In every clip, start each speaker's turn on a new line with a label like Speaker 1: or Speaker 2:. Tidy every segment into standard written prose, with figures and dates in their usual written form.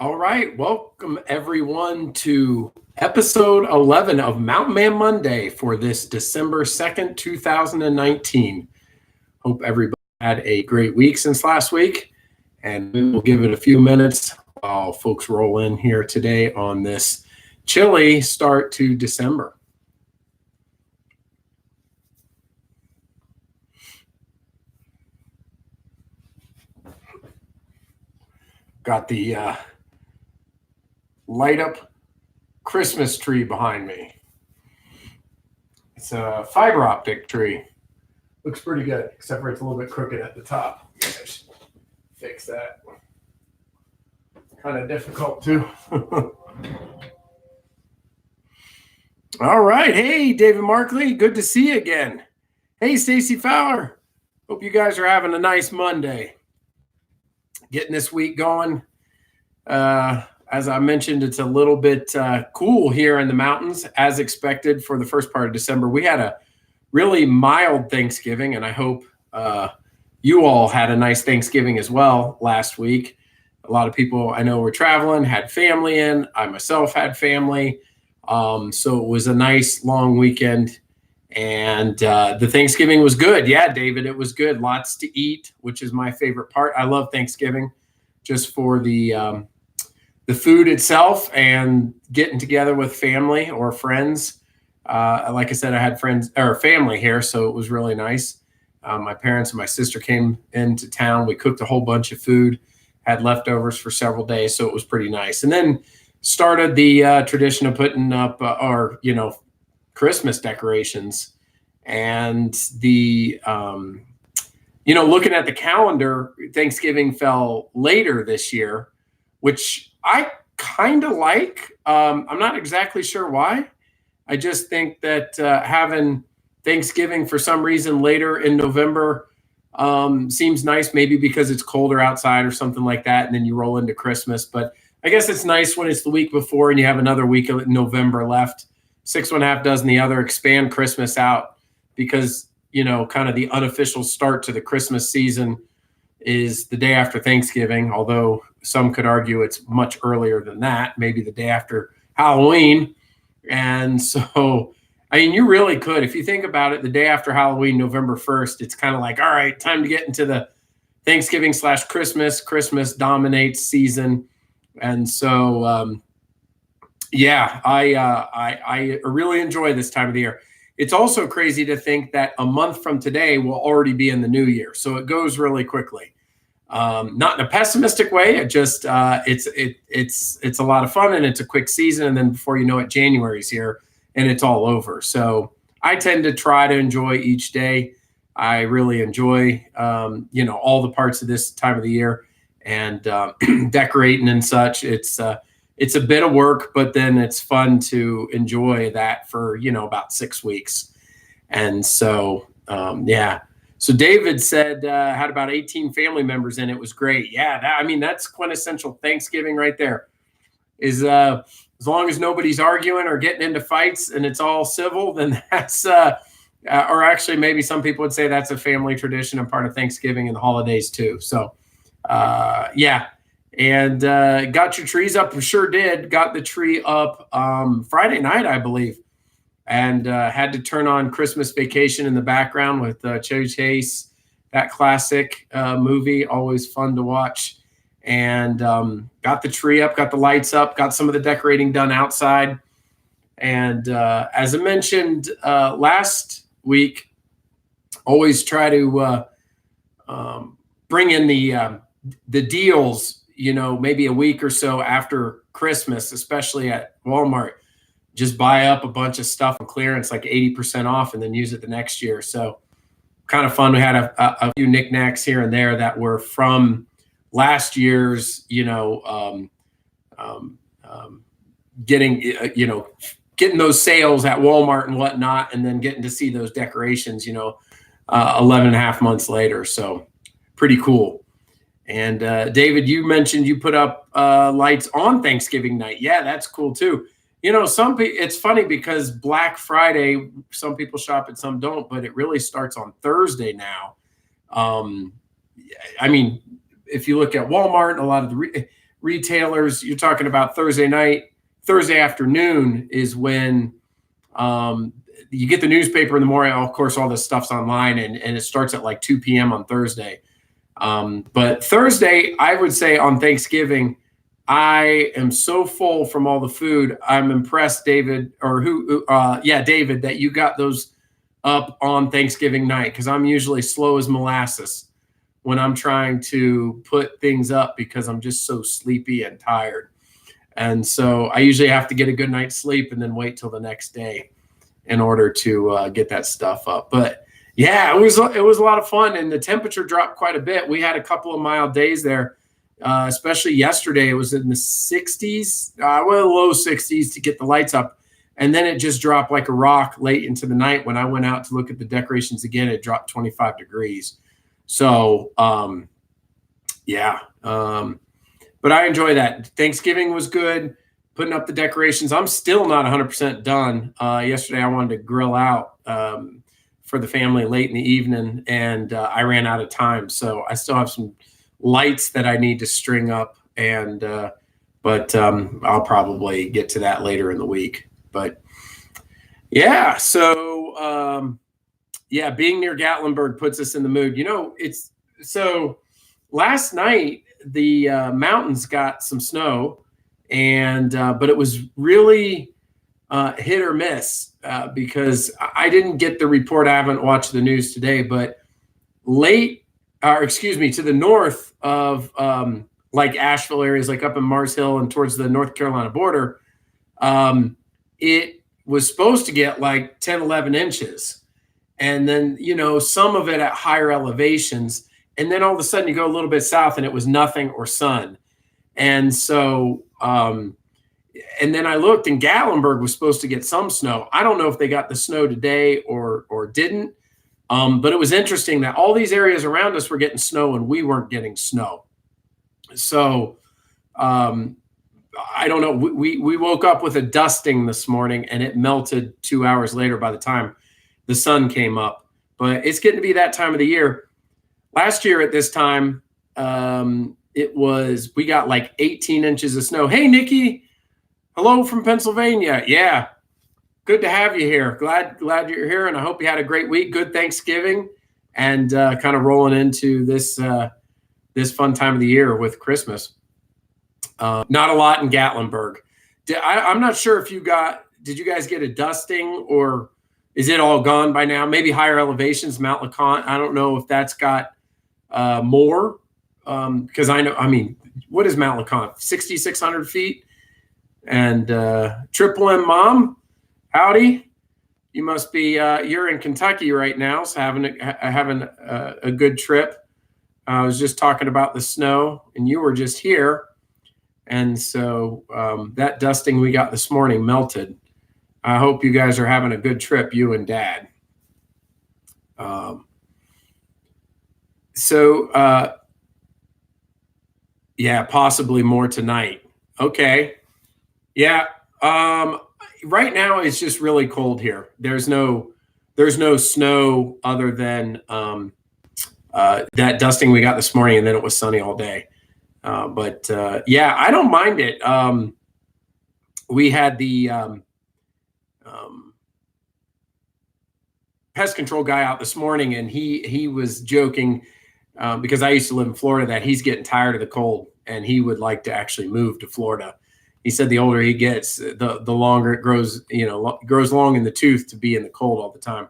Speaker 1: All right. Welcome, everyone, to episode 11 of Mountain Man Monday for this December 2nd, 2019. Hope everybody had a great week since last week, and we will give it a few minutes while folks roll in here today on this chilly start to December. Got the light up Christmas tree behind me. It's a fiber optic tree. Looks pretty good, except for it's a little bit crooked at the top. I should fix that. Kind of difficult too. All right. Hey, David Markley. Good to see you again. Hey, Stacy Fowler. Hope you guys are having a nice Monday. Getting this week going. As I mentioned, it's a little bit cool here in the mountains, as expected for the first part of December. We had a really mild Thanksgiving, and I hope you all had a nice Thanksgiving as well last week. A lot of people I know were traveling, had family in. I myself had family. So it was a nice long weekend, and the Thanksgiving was good. Yeah, David, it was good. Lots to eat, which is my favorite part. I love Thanksgiving just for the food itself and getting together with family or friends. Like I said, I had friends or family here, so it was really nice. My parents and my sister came into town. We cooked a whole bunch of food, had leftovers for several days, so it was pretty nice. And then started the tradition of putting up our, Christmas decorations. And the, looking at the calendar, Thanksgiving fell later this year, which I kind of like. I'm not exactly sure why. I just think that having Thanksgiving for some reason later in November seems nice, maybe because it's colder outside or something like that, and then you roll into Christmas. But I guess it's nice when it's the week before and you have another week of November left. 6 1/2 dozen the other, expand Christmas out because, kind of the unofficial start to the Christmas season is the day after Thanksgiving, although some could argue it's much earlier than that, maybe the day after Halloween. And so, you really could, if you think about it, the day after Halloween, November 1st, it's kind of like, all right, time to get into the Thanksgiving / Christmas. Christmas dominates season. And so, I really enjoy this time of the year. It's also crazy to think that a month from today will already be in the new year. So it goes really quickly. Not in a pessimistic way. It just it's a lot of fun and it's a quick season. And then before you know it, January's here and it's all over. So I tend to try to enjoy each day. I really enjoy all the parts of this time of the year and decorating and such. It's a bit of work, but then it's fun to enjoy that for, about 6 weeks. And so, So David said had about 18 family members in it. Was great. Yeah, that's quintessential Thanksgiving right there. Is as long as nobody's arguing or getting into fights and it's all civil, then that's or actually maybe some people would say that's a family tradition and part of Thanksgiving and the holidays too. So and got your trees up. We sure did. Got the tree up Friday night, I believe. And had to turn on Christmas Vacation in the background with Chevy Chase, that classic movie, always fun to watch. And got the tree up, got the lights up, got some of the decorating done outside. And as I mentioned last week, always try to bring in the deals, maybe a week or so after Christmas, especially at Walmart. Just buy up a bunch of stuff on clearance, like 80% off, and then use it the next year. So kind of fun. We had a few knickknacks here and there that were from last year's, getting those sales at Walmart and whatnot, and then getting to see those decorations, 11 and a half months later. So pretty cool. And David, you mentioned you put up lights on Thanksgiving night. Yeah, that's cool too. It's funny because Black Friday, some people shop it, some don't, but it really starts on Thursday now. If you look at Walmart, a lot of the retailers, you're talking about Thursday night, Thursday afternoon is when you get the newspaper in the morning. Of course, all this stuff's online, and it starts at like 2 p.m. on Thursday. But Thursday, I would say on Thanksgiving, I am so full from all the food. I'm impressed, David, David, that you got those up on Thanksgiving night, because I'm usually slow as molasses when I'm trying to put things up because I'm just so sleepy and tired. And so I usually have to get a good night's sleep and then wait till the next day in order to get that stuff up. But yeah, it was a lot of fun, and the temperature dropped quite a bit. We had a couple of mild days there, especially yesterday. It was in the 60s, low 60s to get the lights up. And then it just dropped like a rock late into the night. When I went out to look at the decorations again, it dropped 25 degrees. So, but I enjoy that. Thanksgiving was good, putting up the decorations. I'm still not 100% done. Yesterday, I wanted to grill out for the family late in the evening, and I ran out of time. So I still have some lights that I need to string up, but I'll probably get to that later in the week. But yeah, so being near Gatlinburg puts us in the mood. It's so last night the mountains got some snow, and but it was really hit or miss because I didn't get the report. I haven't watched the news today, but to the north of like Asheville areas, like up in Mars Hill and towards the North Carolina border, it was supposed to get like 10, 11 inches. And then, some of it at higher elevations. And then all of a sudden you go a little bit south and it was nothing or sun. And so, and then I looked, and Gatlinburg was supposed to get some snow. I don't know if they got the snow today or didn't. But it was interesting that all these areas around us were getting snow and we weren't getting snow. So, I don't know. We woke up with a dusting this morning, and it melted 2 hours later by the time the sun came up. But it's getting to be that time of the year. Last year at this time, we got like 18 inches of snow. Hey, Nikki. Hello from Pennsylvania. Yeah. Good to have you here. Glad you're here, and I hope you had a great week. Good Thanksgiving, and kind of rolling into this fun time of the year with Christmas. Not a lot in Gatlinburg. I'm not sure if did you guys get a dusting, or is it all gone by now? Maybe higher elevations, Mount LeConte. I don't know if that's got more, because what is Mount LeConte? 6,600 feet. And Triple M Mom, howdy. You must be, you're in Kentucky right now, so having a good trip. I was just talking about the snow, and you were just here. And so that dusting we got this morning melted. I hope you guys are having a good trip, you and Dad. Possibly more tonight. Okay. Yeah. Right now it's just really cold here. There's no snow other than that dusting we got this morning, and then it was sunny all day. I don't mind it. We had the pest control guy out this morning, and he was joking because I used to live in Florida, that he's getting tired of the cold and he would like to actually move to Florida. He said the older he gets, the longer it grows, grows long in the tooth to be in the cold all the time.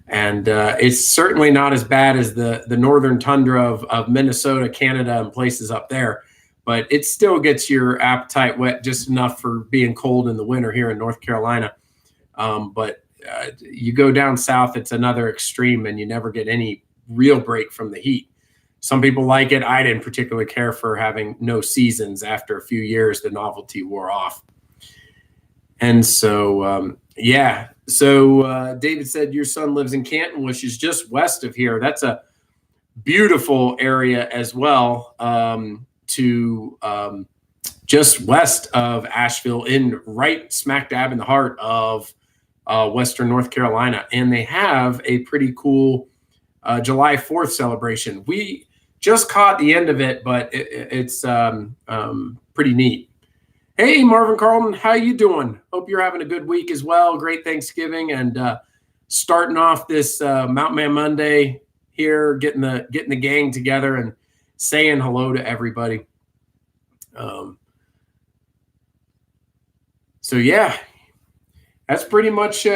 Speaker 1: And it's certainly not as bad as the northern tundra of Minnesota, Canada, and places up there. But it still gets your appetite whet just enough for being cold in the winter here in North Carolina. But you go down south, it's another extreme, and you never get any real break from the heat. Some people like it. I didn't particularly care for having no seasons. After a few years, the novelty wore off. And so, So David said your son lives in Canton, which is just west of here. That's a beautiful area as well, just west of Asheville, right smack dab in the heart of Western North Carolina. And they have a pretty cool July 4th celebration. just caught the end of it, but it's pretty neat. Hey, Marvin Carlton, how you doing? Hope you're having a good week as well. Great Thanksgiving, and starting off this Mountain Man Monday here, getting the gang together and saying hello to everybody. So yeah, that's pretty much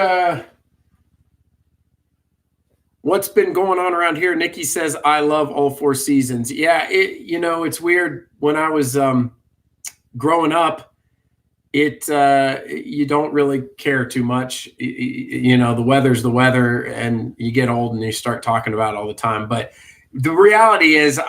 Speaker 1: what's been going on around here. Nikki says, I love all 4 seasons. Yeah, it's weird. When I was growing up, you don't really care too much. The weather's the weather, and you get old and you start talking about it all the time. But the reality is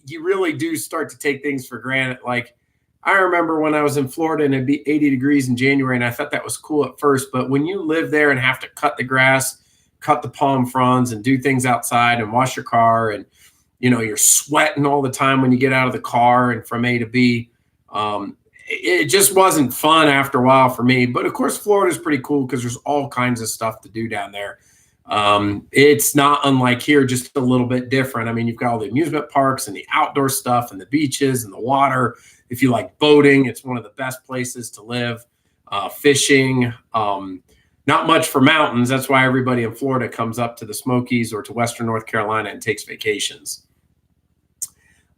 Speaker 1: you really do start to take things for granted. Like, I remember when I was in Florida and it'd be 80 degrees in January, and I thought that was cool at first. But when you live there and have to cut the grass, cut the palm fronds, and do things outside and wash your car, and you're sweating all the time when you get out of the car and from A to B, it just wasn't fun after a while for me. But of course, Florida's pretty cool because there's all kinds of stuff to do down there. It's not unlike here, just a little bit different. I mean, you've got all the amusement parks and the outdoor stuff and the beaches and the water. If you like boating, it's one of the best places to live. Fishing, not much for mountains. That's why everybody in Florida comes up to the Smokies or to Western North Carolina and takes vacations.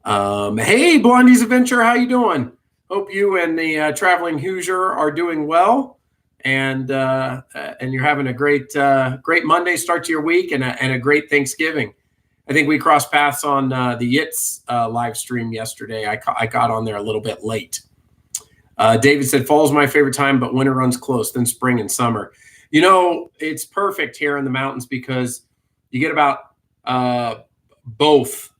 Speaker 1: Hey, Blondie's Adventure, how you doing? Hope you and the Traveling Hoosier are doing well, and you're having a great Monday start to your week, and a great Thanksgiving. I think we crossed paths on the Yitz live stream yesterday. I got on there a little bit late. David said, fall's my favorite time, but winter runs close, then spring and summer. It's perfect here in the mountains because you get about both.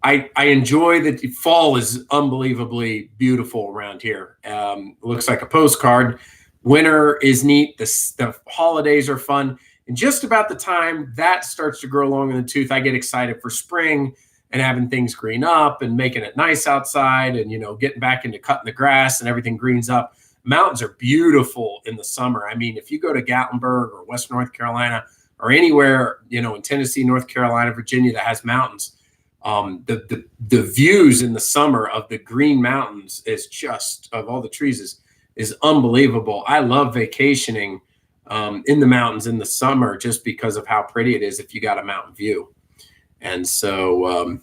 Speaker 1: I enjoy that fall is unbelievably beautiful around here. It looks like a postcard. Winter is neat. The holidays are fun. And just about the time that starts to grow long in the tooth, I get excited for spring and having things green up and making it nice outside and, getting back into cutting the grass and everything greens up. Mountains are beautiful in the summer. I mean, if you go to Gatlinburg or Western North Carolina or anywhere, in Tennessee, North Carolina, Virginia that has mountains, the views in the summer of the green mountains is just, of all the trees, is unbelievable. I love vacationing in the mountains in the summer just because of how pretty it is if you got a mountain view. And so,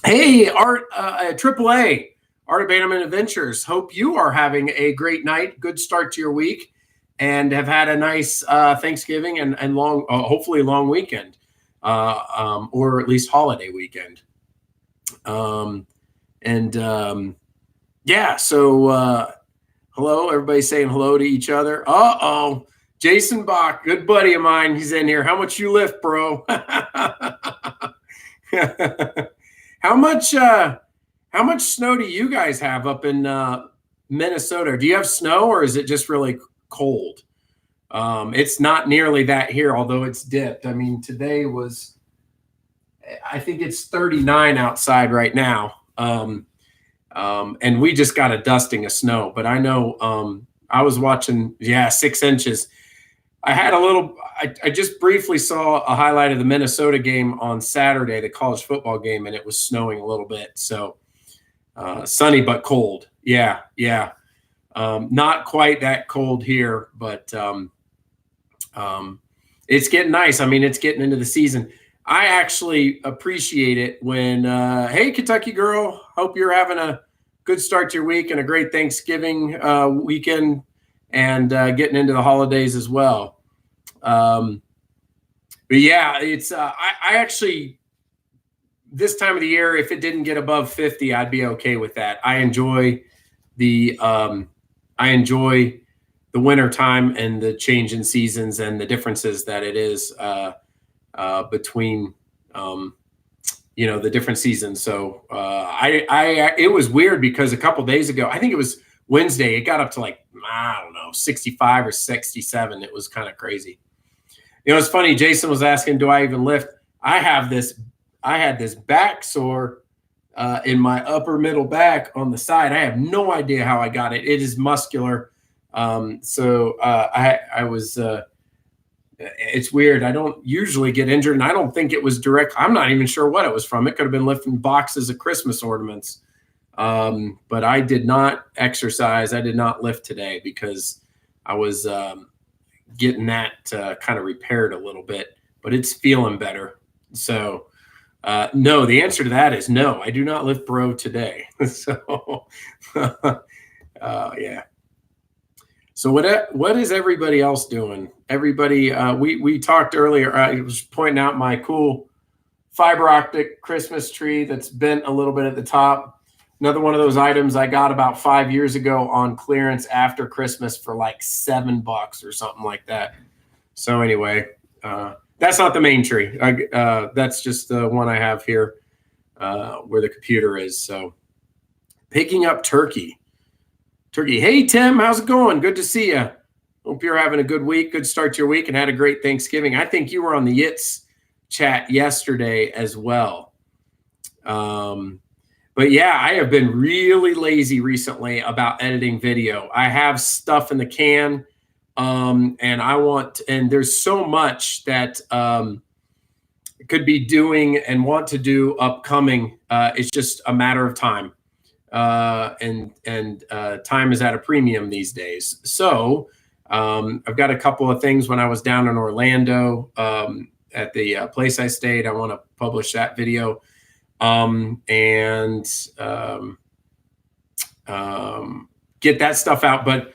Speaker 1: hey, Art, AAA, Art Abandonment Adventures. Hope you are having a great night, good start to your week, and have had a nice Thanksgiving and long, hopefully long weekend, or at least holiday weekend. Yeah, so hello, everybody saying hello to each other. Uh-oh. Jason Bach, good buddy of mine, he's in here. How much you lift, bro? How much snow do you guys have up in Minnesota? Do you have snow, or is it just really cold? It's not nearly that here, although it's dipped. I mean, today I think it's 39 outside right now. And we just got a dusting of snow, but I know I was watching, 6 inches. I just briefly saw a highlight of the Minnesota game on Saturday, the college football game, and it was snowing a little bit. So sunny but cold. Yeah. Not quite that cold here, but it's getting nice. I mean, it's getting into the season. I actually appreciate it when, hey, Kentucky girl, hope you're having a good start to your week and a great Thanksgiving weekend and getting into the holidays as well. But yeah, it's I actually, this time of the year, if it didn't get above 50, I'd be okay with that. I enjoy the winter time and the change in seasons and the differences that it is between the different seasons. So it was weird because a couple days ago, I think it was Wednesday, it got up to like, I don't know, 65 or 67. It was kind of crazy. It's funny. Jason was asking, do I even lift? I had this back sore in my upper middle back on the side. I have no idea how I got it. It is muscular. So I was It's weird. I don't usually get injured, and I don't think it was direct. I'm not even sure what it was from. It could have been lifting boxes of Christmas ornaments. But I did not exercise. I did not lift today because I was getting that kind of repaired a little bit, but it's feeling better. So no, the answer to that is no. I do not lift bro today. So yeah. So what is everybody else doing? Everybody, we talked earlier. I was pointing out my cool fiber optic Christmas tree that's bent a little bit at the top. Another one of those items I got about 5 years ago on clearance after Christmas for like $7 or something like that. So anyway, that's not the main tree. That's just the one I have here where the computer is. So picking up turkey. Hey, Tim, how's it going? Good to see you. Hope you're having a good week. Good start to your week and had a great Thanksgiving. I think you were on the Yitz chat yesterday as well. But yeah, I have been really lazy recently about editing video. I have stuff in the can, and there's so much that could be doing and want to do upcoming. It's just a matter of time. And time is at a premium these days. So I've got a couple of things when I was down in Orlando at the place I stayed. I want to publish that video and get that stuff out. But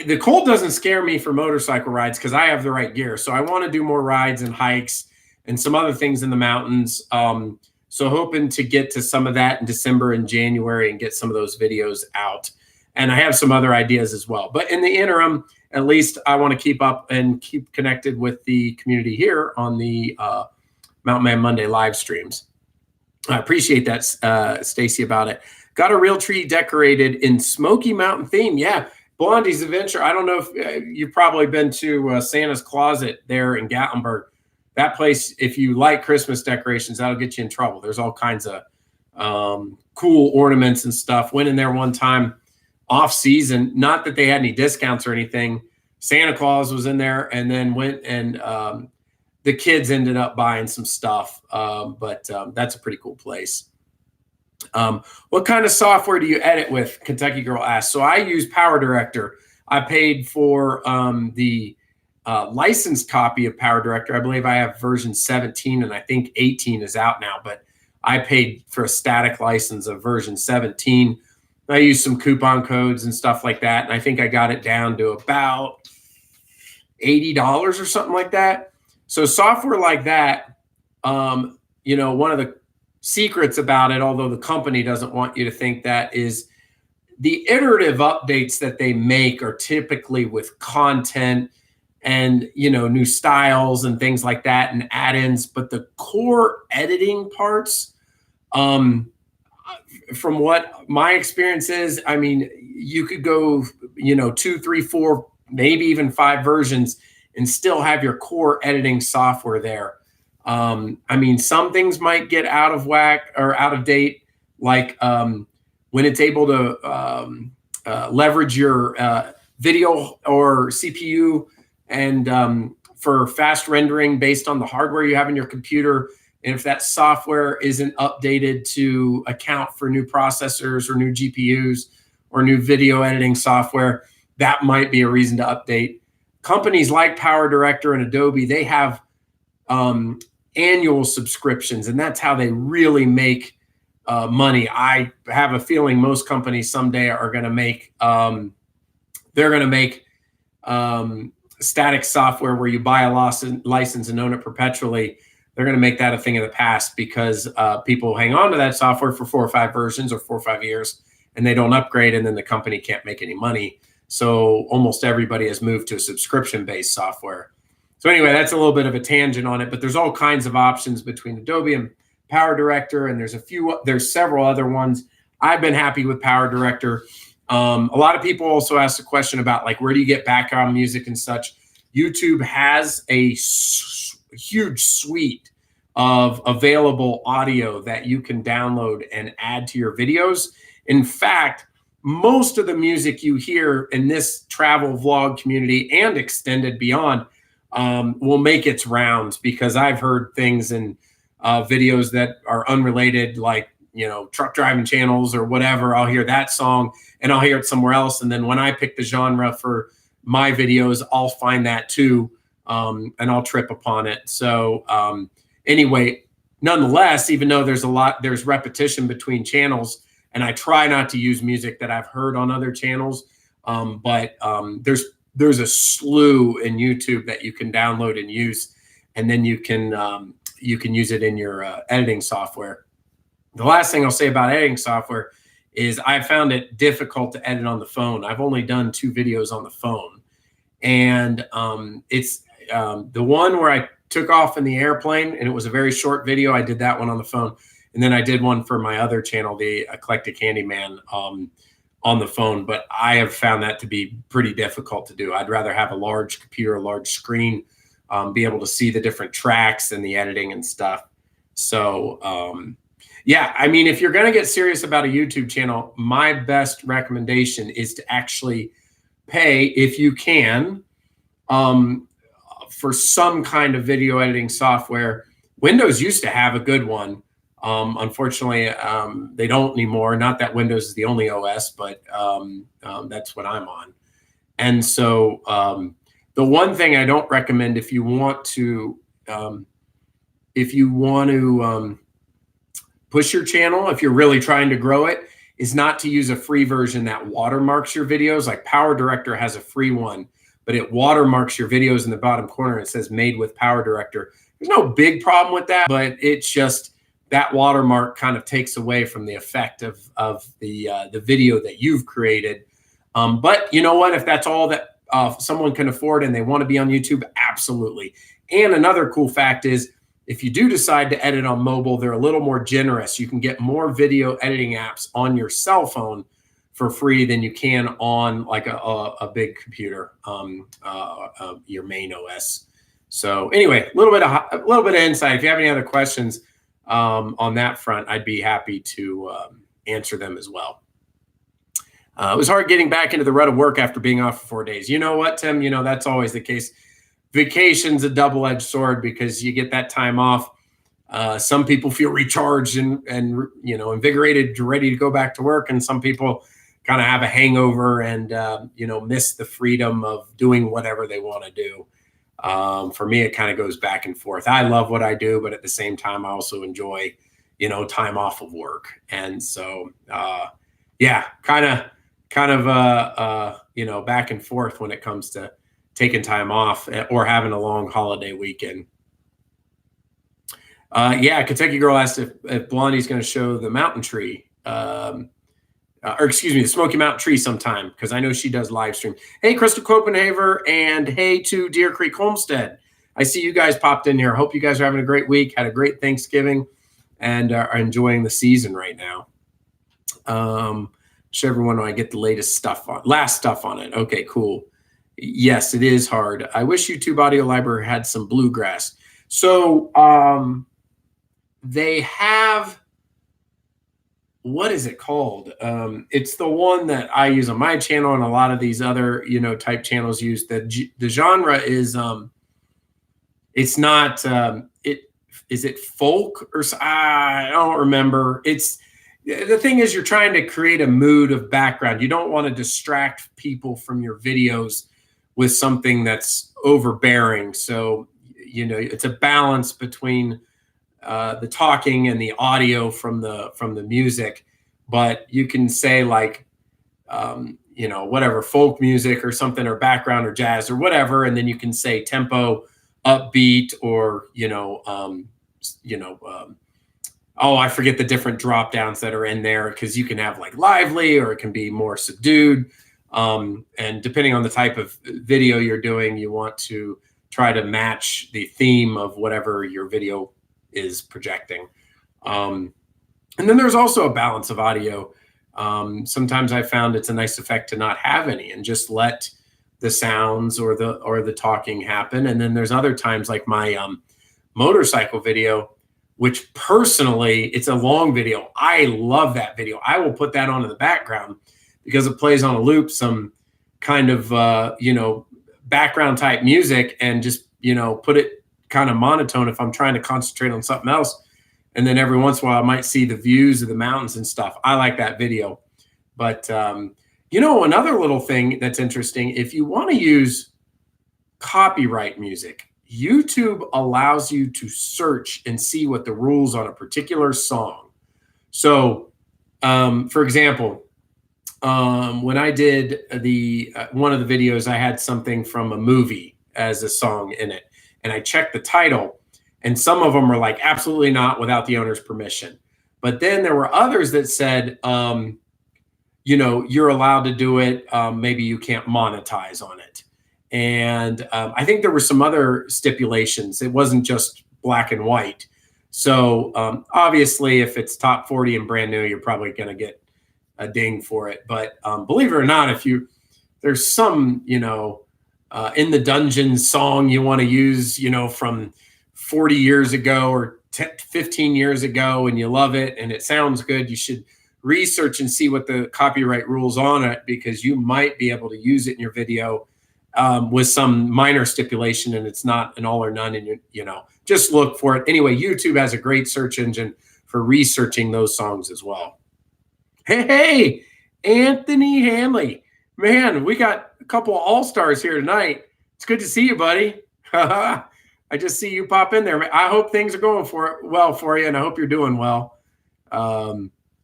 Speaker 1: the cold doesn't scare me for motorcycle rides because I have the right gear. So I want to do more rides and hikes and some other things in the mountains. So hoping to get to some of that in December and January and get some of those videos out. And I have some other ideas as well. But in the interim, at least I want to keep up and keep connected with the community here on the Mountain Man Monday live streams. I appreciate that, Stacy, about it. Got a real tree decorated in Smoky Mountain theme. Yeah, Blondie's Adventure. I don't know if you've probably been to Santa's Closet there in Gatlinburg. That place, if you like Christmas decorations, that'll get you in trouble. There's all kinds of cool ornaments and stuff. Went in there one time off season. Not that they had any discounts or anything. Santa Claus was in there and then went and the kids ended up buying some stuff. But that's a pretty cool place. What kind of software do you edit with? Kentucky Girl asked. So I use Power Director. I paid for the licensed copy of Power Director. I believe I have version 17 and I think 18 is out now, but I paid for a static license of version 17. I used some coupon codes and stuff like that. And I think I got it down to about $80 or something like that. So software like that, one of the secrets about it, although the company doesn't want you to think that, is the iterative updates that they make are typically with content and, new styles and things like that and add-ins. But the core editing parts, from what my experience is, I mean, you could go, 2, 3, 4, maybe even 5 versions and still have your core editing software there. I mean, some things might get out of whack or out of date, like when it's able to leverage your video or CPU and for fast rendering based on the hardware you have in your computer. And if that software isn't updated to account for new processors or new GPUs or new video editing software, that might be a reason to update. Companies like Power Director and Adobe, they have annual subscriptions, and that's how they really make money. I have a feeling most companies someday are going to make, static software where you buy a license and own it perpetually. They're going to make that a thing of the past because people hang on to that software for 4 or 5 versions or 4 or 5 years, and they don't upgrade, and then the company can't make any money. So almost everybody has moved to a subscription-based software. So anyway, that's a little bit of a tangent on it, but there's all kinds of options between Adobe and Power Director, and there's several other ones. I've been happy with Power Director. A lot of people also ask the question about, like, where do you get background music and such? YouTube has a huge suite of available audio that you can download and add to your videos. In fact, most of the music you hear in this travel vlog community and extended beyond will make its rounds, because I've heard things in videos that are unrelated, like, you know, truck driving channels or whatever. I'll hear that song and I'll hear it somewhere else. And then when I pick the genre for my videos, I'll find that too. And I'll trip upon it. So anyway, nonetheless, even though there's repetition between channels, and I try not to use music that I've heard on other channels, but there's a slew in YouTube that you can download and use, and then you can use it in your editing software. The last thing I'll say about editing software is I found it difficult to edit on the phone. I've only done 2 videos on the phone, and it's the one where I took off in the airplane, and it was a very short video. I did that one on the phone, and then I did one for my other channel, the Eclectic Handyman, on the phone. But I have found that to be pretty difficult to do. I'd rather have a large computer, a large screen, be able to see the different tracks and the editing and stuff. So yeah, I mean, if you're going to get serious about a YouTube channel, my best recommendation is to actually pay, if you can, for some kind of video editing software. Windows used to have a good one. Unfortunately, they don't anymore. Not that Windows is the only OS, but that's what I'm on. And so the one thing I don't recommend if you want to push your channel, if you're really trying to grow it, is not to use a free version that watermarks your videos. Like PowerDirector has a free one, but it watermarks your videos in the bottom corner. It says made with PowerDirector. There's no big problem with that, but it's just that watermark kind of takes away from the effect of the video that you've created. But you know what? If that's all that someone can afford and they want to be on YouTube, absolutely. And another cool fact is, if you do decide to edit on mobile, they're a little more generous. You can get more video editing apps on your cell phone for free than you can on like a big computer, your main OS. So anyway, a little bit of insight. If you have any other questions on that front, I'd be happy to answer them as well. It was hard getting back into the rut of work after being off for 4 days. You know what, Tim? You know, that's always the case. Vacation's a double-edged sword because you get that time off. Some people feel recharged and you know, invigorated, ready to go back to work, and some people kind of have a hangover and you know, miss the freedom of doing whatever they want to do. For me, it kind of goes back and forth. I love what I do, but at the same time, I also enjoy, you know, time off of work. And so, yeah, kind of you know, back and forth when it comes to taking time off or having a long holiday weekend. Yeah, Kentucky Girl asked if Blondie's going to show the mountain tree, or excuse me, the Smoky Mountain tree sometime, because I know she does live stream. Hey, Crystal Copenhaver, and hey to Deer Creek Homestead. I see you guys popped in here. Hope you guys are having a great week, had a great Thanksgiving, and are enjoying the season right now. Show everyone when I get the last stuff on it. Okay, cool. Yes, it is hard. I wish YouTube Audio Library had some bluegrass. So they have, what is it called? It's the one that I use on my channel and a lot of these other, you know, type channels use. The genre is it's not is it folk or I don't remember. It's the thing is, you're trying to create a mood of background. You don't want to distract people from your videos with something that's overbearing. So, you know, it's a balance between the talking and the audio from the music. But you can say like, you know, whatever, folk music or something, or background or jazz or whatever, and then you can say tempo, upbeat, or oh, I forget the different drop downs that are in there, because you can have like lively, or it can be more subdued. And depending on the type of video you're doing, you want to try to match the theme of whatever your video is projecting. And then there's also a balance of audio. Sometimes I found it's a nice effect to not have any and just let the sounds or the talking happen. And then there's other times, like my motorcycle video, which personally, it's a long video. I love that video. I will put that on in the background because it plays on a loop, some kind of, you know, background type music, and just, put it kind of monotone if I'm trying to concentrate on something else. And then every once in a while I might see the views of the mountains and stuff. I like that video. But, another little thing that's interesting, if you want to use copyright music, YouTube allows you to search and see what the rules on a particular song. So, for example, when I did one of the videos, I had something from a movie as a song in it, and I checked the title, and some of them were like, absolutely not, without the owner's permission. But then there were others that said, you're allowed to do it. Maybe you can't monetize on it. And I think there were some other stipulations. It wasn't just black and white. So obviously, if it's top 40 and brand new, you're probably going to get a ding for it. But believe it or not, there's some, in the dungeon song you want to use, from 40 years ago or 15 years ago, and you love it and it sounds good, you should research and see what the copyright rules on it, because you might be able to use it in your video with some minor stipulation, and it's not an all or none. And just look for it. Anyway, YouTube has a great search engine for researching those songs as well. Hey, Anthony Hanley, man, we got a couple of all-stars here tonight. It's good to see you, buddy. I just see you pop in there. I hope things are going well for you, and I hope you're doing well.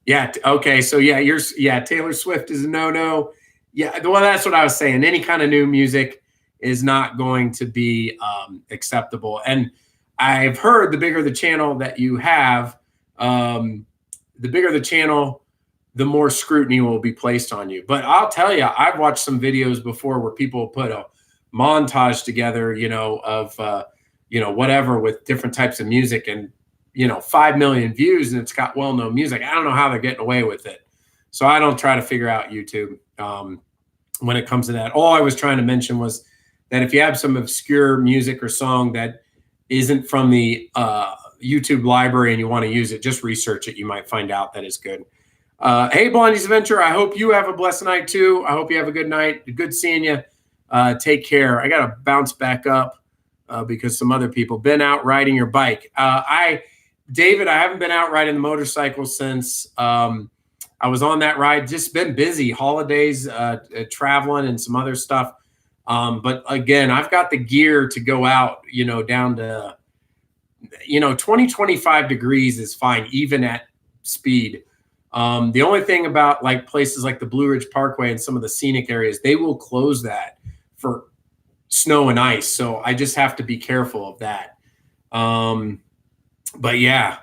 Speaker 1: Yeah. Okay. So Taylor Swift is a no-no. Yeah. Well, that's what I was saying. Any kind of new music is not going to be acceptable. And I've heard the bigger the channel that you have, the bigger the channel, the more scrutiny will be placed on you. But I'll tell you, I've watched some videos before where people put a montage together, of, whatever, with different types of music, and 5 million views, and it's got well-known music. I don't know how they're getting away with it. So I don't try to figure out YouTube when it comes to that. All I was trying to mention was that if you have some obscure music or song that isn't from the YouTube library and you want to use it, just research it. You might find out that it's good. Hey, Blondie's Adventure, I hope you have a blessed night too. I hope you have a good night. Good seeing you. Take care. I got to bounce back up because some other people been out riding your bike. David, I haven't been out riding the motorcycle since I was on that ride. Just been busy, holidays, traveling, and some other stuff. But again, I've got the gear to go out, down to, 20, 25 degrees is fine, even at speed. The only thing about like places like the Blue Ridge Parkway and some of the scenic areas, they will close that for snow and ice. So I just have to be careful of that. But yeah,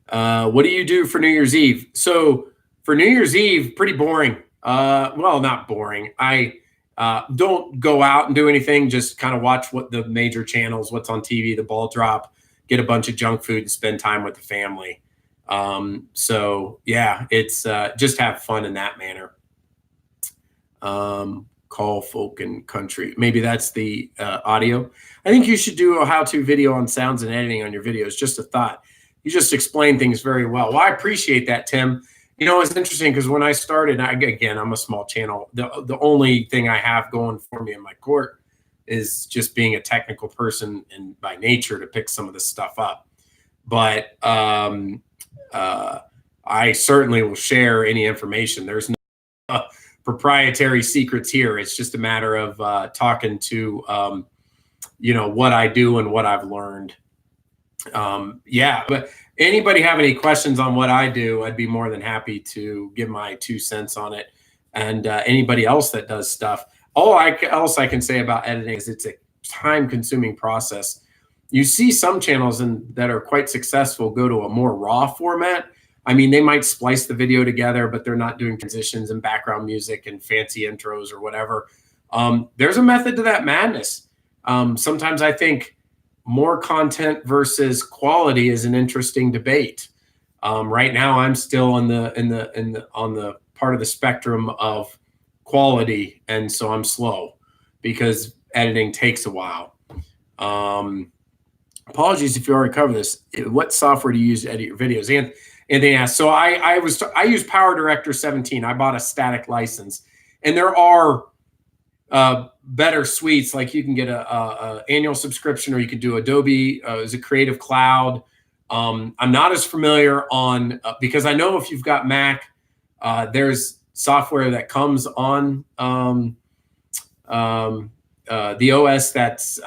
Speaker 1: what do you do for New Year's Eve? So for New Year's Eve, pretty boring. Well, not boring. I don't go out and do anything. Just kind of watch what the major channels, what's on TV, the ball drop, get a bunch of junk food and spend time with the family. So yeah, it's just have fun in that manner. Call folk and country. Maybe that's the audio. I think you should do a how-to video on sounds and editing on your videos. Just a thought. You just explain things very well. Well, I appreciate that, Tim. It's interesting because when I started, again, I'm a small channel. The only thing I have going for me in my court is just being a technical person and by nature to pick some of this stuff up. But I certainly will share any information. There's no proprietary secrets here. It's just a matter of talking to, what I do and what I've learned. Yeah, but anybody have any questions on what I do, I'd be more than happy to give my 2 cents on it. And anybody else that does stuff. All else I can say about editing is it's a time-consuming process. You see some channels that are quite successful go to a more raw format. I mean, they might splice the video together, but they're not doing transitions and background music and fancy intros or whatever. There's a method to that madness. Sometimes I think more content versus quality is an interesting debate. Right now, I'm still on the part of the spectrum of quality, and so I'm slow because editing takes a while. Apologies if you already covered this. What software do you use to edit your videos? Anthony asked. So I use PowerDirector 17. I bought a static license, and there are better suites. Like you can get a annual subscription, or you can do Adobe as a Creative Cloud. I'm not as familiar on because I know if you've got Mac, there's software that comes on the OS that's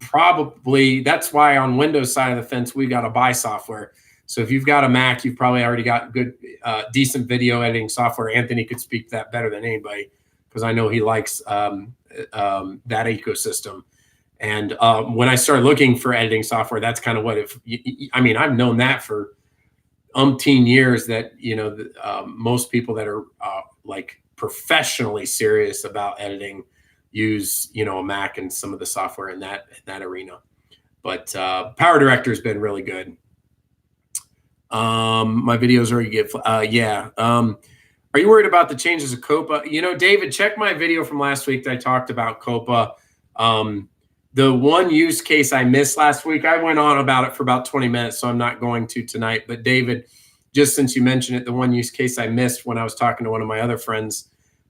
Speaker 1: probably, that's why on Windows side of the fence we've got to buy software. So if you've got a Mac, you've probably already got good, decent video editing software. Anthony could speak to that better than anybody because I know he likes that ecosystem. And when I started looking for editing software, that's kind of what I mean, I've known that for umpteen years that, you know, most people that are like professionally serious about editing use, you know, a Mac and some of the software in that arena. But PowerDirector has been really good. My videos already get, yeah. Are you worried about the changes of COPA? You know, David, check my video from last week that I talked about COPA. The one use case I missed last week, I went on about it for about 20 minutes, so I'm not going to tonight. But David, just since you mentioned it, the one use case I missed when I was talking to one of my other friends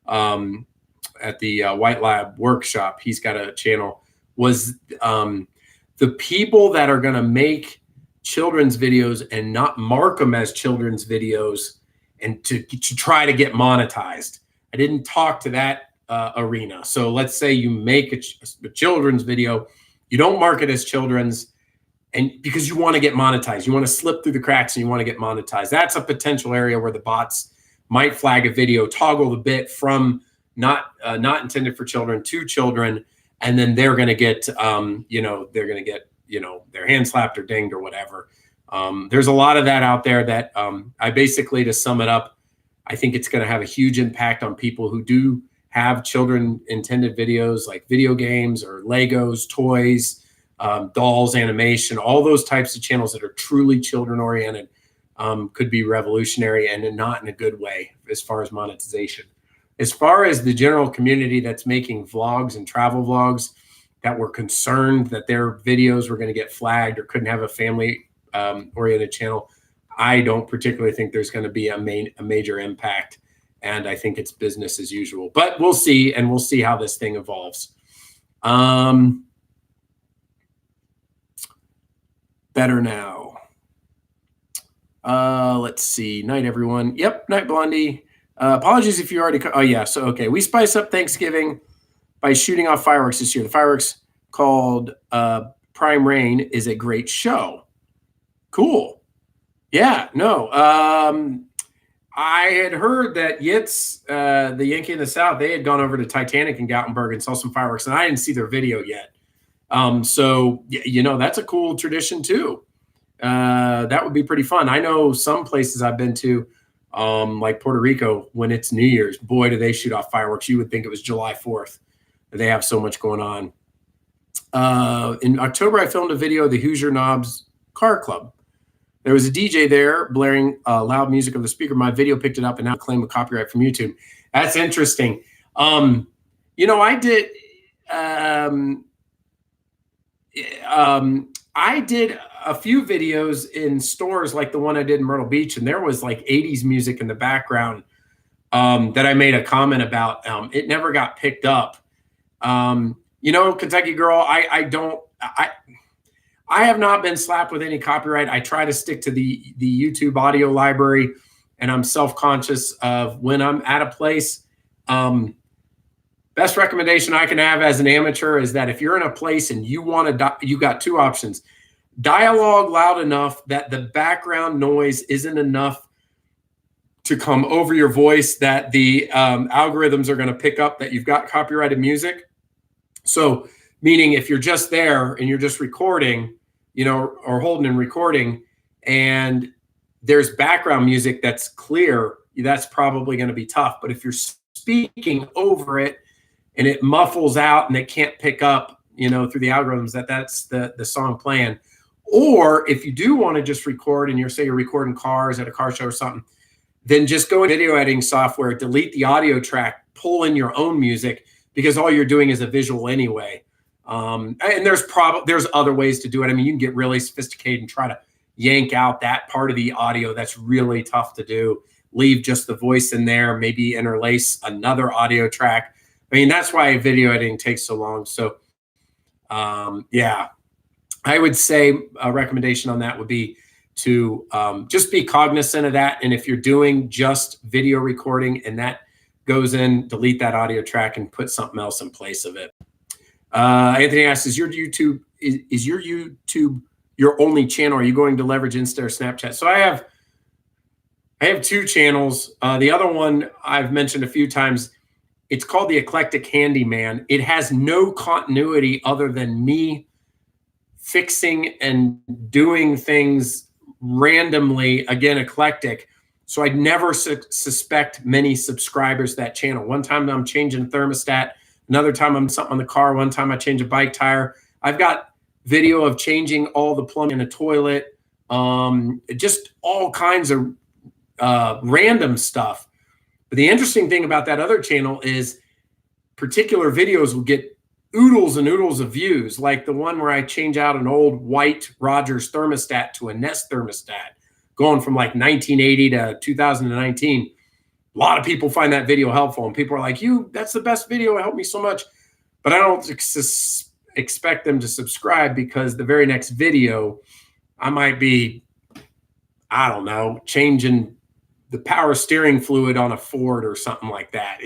Speaker 1: at the White Lab workshop, he's got a channel, was the people that are going to make children's videos and not mark them as children's videos and to try to get monetized. I didn't talk to that arena. So let's say you make a children's video, you don't mark it as children's, and because you want to get monetized, you want to slip through the cracks and you want to get monetized. That's a potential area where the bots might flag a video, toggle the bit from not intended for children to children, and then they're going to get, you know, they're going to get, you know, their hand slapped or dinged or whatever. There's a lot of that out there that I basically, to sum it up, I think it's going to have a huge impact on people who do have children intended videos like video games or Legos, toys, dolls, animation, all those types of channels that are truly children oriented could be revolutionary, and not in a good way as far as monetization. As far as the general community that's making vlogs and travel vlogs that were concerned that their videos were going to get flagged or couldn't have a family oriented channel, I don't particularly think there's going to be a major impact. And I think it's business as usual, but we'll see, and we'll see how this thing evolves. Better now. Let's see. Night, everyone. Yep. Night, Blondie. Apologies if you already. Oh, yeah. So, okay. We spice up Thanksgiving by shooting off fireworks this year. The fireworks called Prime Rain is a great show. Cool. Yeah. No. I had heard that Yitz, the Yankee in the South, they had gone over to Titanic and Gatlinburg and saw some fireworks, and I didn't see their video yet. So, you know, that's a cool tradition too. That would be pretty fun. I know some places I've been to, like Puerto Rico, when it's New Year's, boy, do they shoot off fireworks. You would think it was July 4th. They have so much going on. In October, I filmed a video of the Hoosier Knobs Car Club. There was a DJ there blaring loud music of the speaker. My video picked it up and now claim a copyright from YouTube. That's interesting. You know, I did a few videos in stores like the one I did in Myrtle Beach, and there was like 80s music in the background that I made a comment about. It never got picked up. You know, Kentucky Girl, I have not been slapped with any copyright. I try to stick to the YouTube audio library, and I'm self-conscious of when I'm at a place. Best recommendation I can have as an amateur is that if you're in a place and you want to, you got two options. Dialogue loud enough that the background noise isn't enough to come over your voice that the algorithms are going to pick up that you've got copyrighted music. So meaning if you're just there and you're just recording, you know, or holding and recording, and there's background music that's clear, that's probably going to be tough. But if you're speaking over it and it muffles out and it can't pick up, you know, through the algorithms that's the song playing. Or if you do want to just record and you're recording cars at a car show or something, then just go in video editing software, delete the audio track, pull in your own music, because all you're doing is a visual anyway. And there's other ways to do it. I mean, you can get really sophisticated and try to yank out that part of the audio. That's really tough to do. Leave just the voice in there, maybe interlace another audio track. I mean, that's why video editing takes so long. So yeah, I would say a recommendation on that would be to just be cognizant of that. And if you're doing just video recording and that goes in, delete that audio track and put something else in place of it. Anthony asks, is your YouTube your only channel? Are you going to leverage Insta or Snapchat? So I have two channels. The other one I've mentioned a few times. It's called the Eclectic Handyman. It has no continuity other than me fixing and doing things randomly, again, eclectic. So I'd never suspect many subscribers to that channel. One time I'm changing a thermostat. Another time I'm something on the car. One time I change a bike tire. I've got video of changing all the plumbing in a toilet. Just all kinds of random stuff. But the interesting thing about that other channel is particular videos will get oodles and oodles of views, like the one where I change out an old white Rogers thermostat to a Nest thermostat, going from like 1980 to 2019. A lot of people find that video helpful, and people are like, that's the best video. It helped me so much. But I don't expect them to subscribe because the very next video, I might be, I don't know, changing the power steering fluid on a Ford or something like that.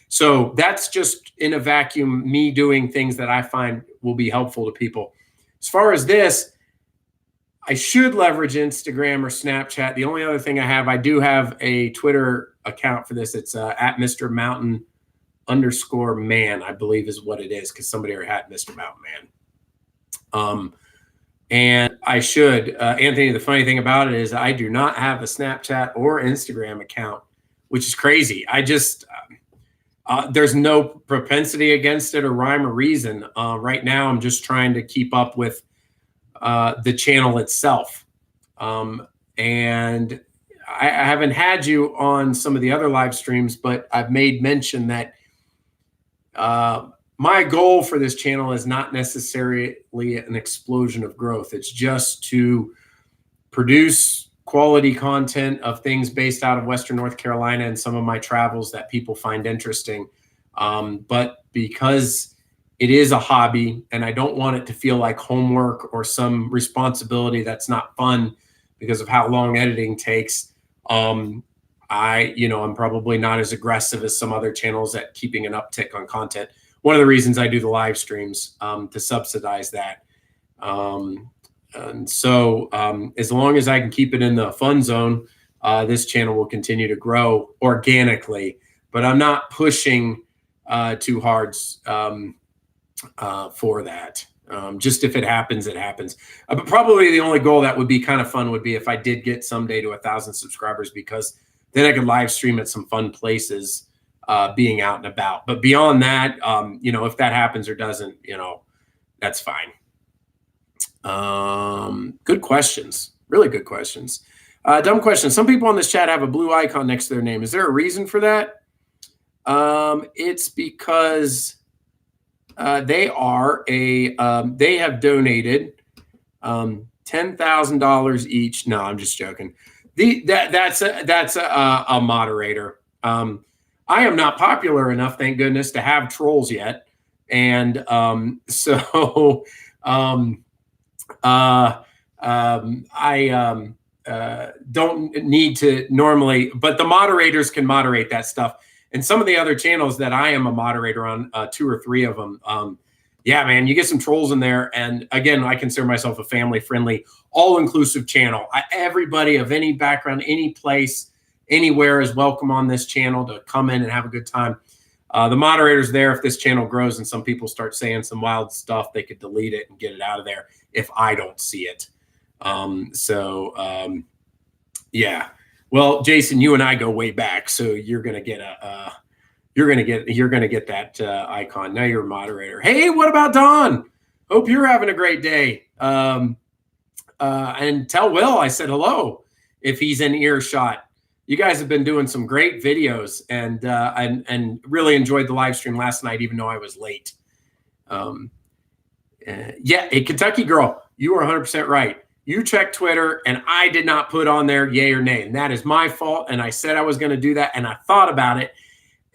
Speaker 1: So that's just in a vacuum, me doing things that I find will be helpful to people. As far as this, I should leverage Instagram or Snapchat. The only other thing I do have a Twitter account for this. It's at Mr. Mountain _man, I believe is what it is, because somebody already had Mr. Mountain Man. And I should, Anthony, the funny thing about it is I do not have a Snapchat or Instagram account, which is crazy. I just, there's no propensity against it or rhyme or reason. Right now, I'm just trying to keep up with the channel itself. And I haven't had you on some of the other live streams, but I've made mention that my goal for this channel is not necessarily an explosion of growth. It's just to produce quality content of things based out of Western North Carolina and some of my travels that people find interesting. But because it is a hobby and I don't want it to feel like homework or some responsibility that's not fun because of how long editing takes, I'm probably not as aggressive as some other channels at keeping an uptick on content. One of the reasons I do the live streams to subsidize that. And so as long as I can keep it in the fun zone, this channel will continue to grow organically, but I'm not pushing too hard for that. Just if it happens, it happens. But probably the only goal that would be kind of fun would be if I did get someday to 1,000 subscribers, because then I could live stream at some fun places, being out and about. But beyond that, if that happens or doesn't, that's fine. Good questions. Really good questions. Dumb question. Some people on this chat have a blue icon next to their name. Is there a reason for that? It's because they have donated $10,000 each. No, I'm just joking. That's a moderator. I am not popular enough, thank goodness, to have trolls yet, and so I don't need to normally, but the moderators can moderate that stuff. And some of the other channels that I am a moderator on, 2 or 3 of them, yeah, man, you get some trolls in there. And again, I consider myself a family-friendly, all-inclusive channel. Everybody of any background, any place, anywhere is welcome on this channel to come in and have a good time. The moderator's there. If this channel grows and some people start saying some wild stuff, they could delete it and get it out of there if I don't see it. Yeah. Well, Jason, you and I go way back, so you're gonna get that icon. Now you're a moderator. Hey, what about Don? Hope you're having a great day. And tell Will I said hello if he's in earshot. You guys have been doing some great videos, and really enjoyed the live stream last night, even though I was late. Yeah, a Kentucky girl, you are 100% right. You checked Twitter, and I did not put on there yay or nay, and that is my fault. And I said I was going to do that, and I thought about it,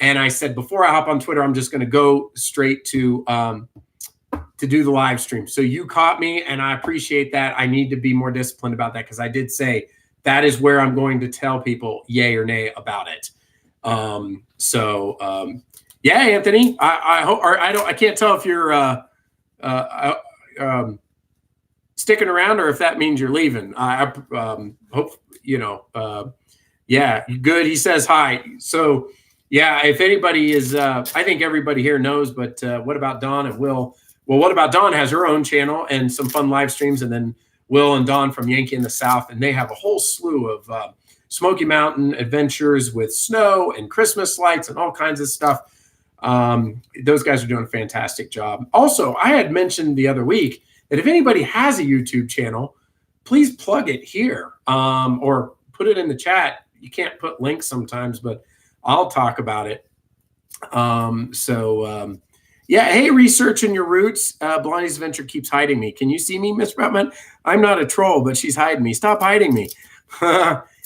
Speaker 1: And I said, before I hop on Twitter, I'm just going to go straight to do the live stream. So you caught me, and I appreciate that. I need to be more disciplined about that, because I did say that is where I'm going to tell people yay or nay about it. Yeah, Anthony, I hope, or I can't tell if you're sticking around or if that means you're leaving. I hope, yeah, good. He says hi. So yeah, if anybody is, I think everybody here knows, but what about Dawn and Will? Well, What About Dawn has her own channel and some fun live streams, and then Will and Dawn from Yankee in the South, and they have a whole slew of Smoky Mountain adventures with snow and Christmas lights and all kinds of stuff. Those guys are doing a fantastic job. Also, I had mentioned the other week that if anybody has a YouTube channel, please plug it here, or put it in the chat. You can't put links sometimes, but I'll talk about it. Yeah, hey, researching your roots. Blondie's Adventure keeps hiding me. Can you see me, Miss Brutman? I'm not a troll, but she's hiding me. Stop hiding me.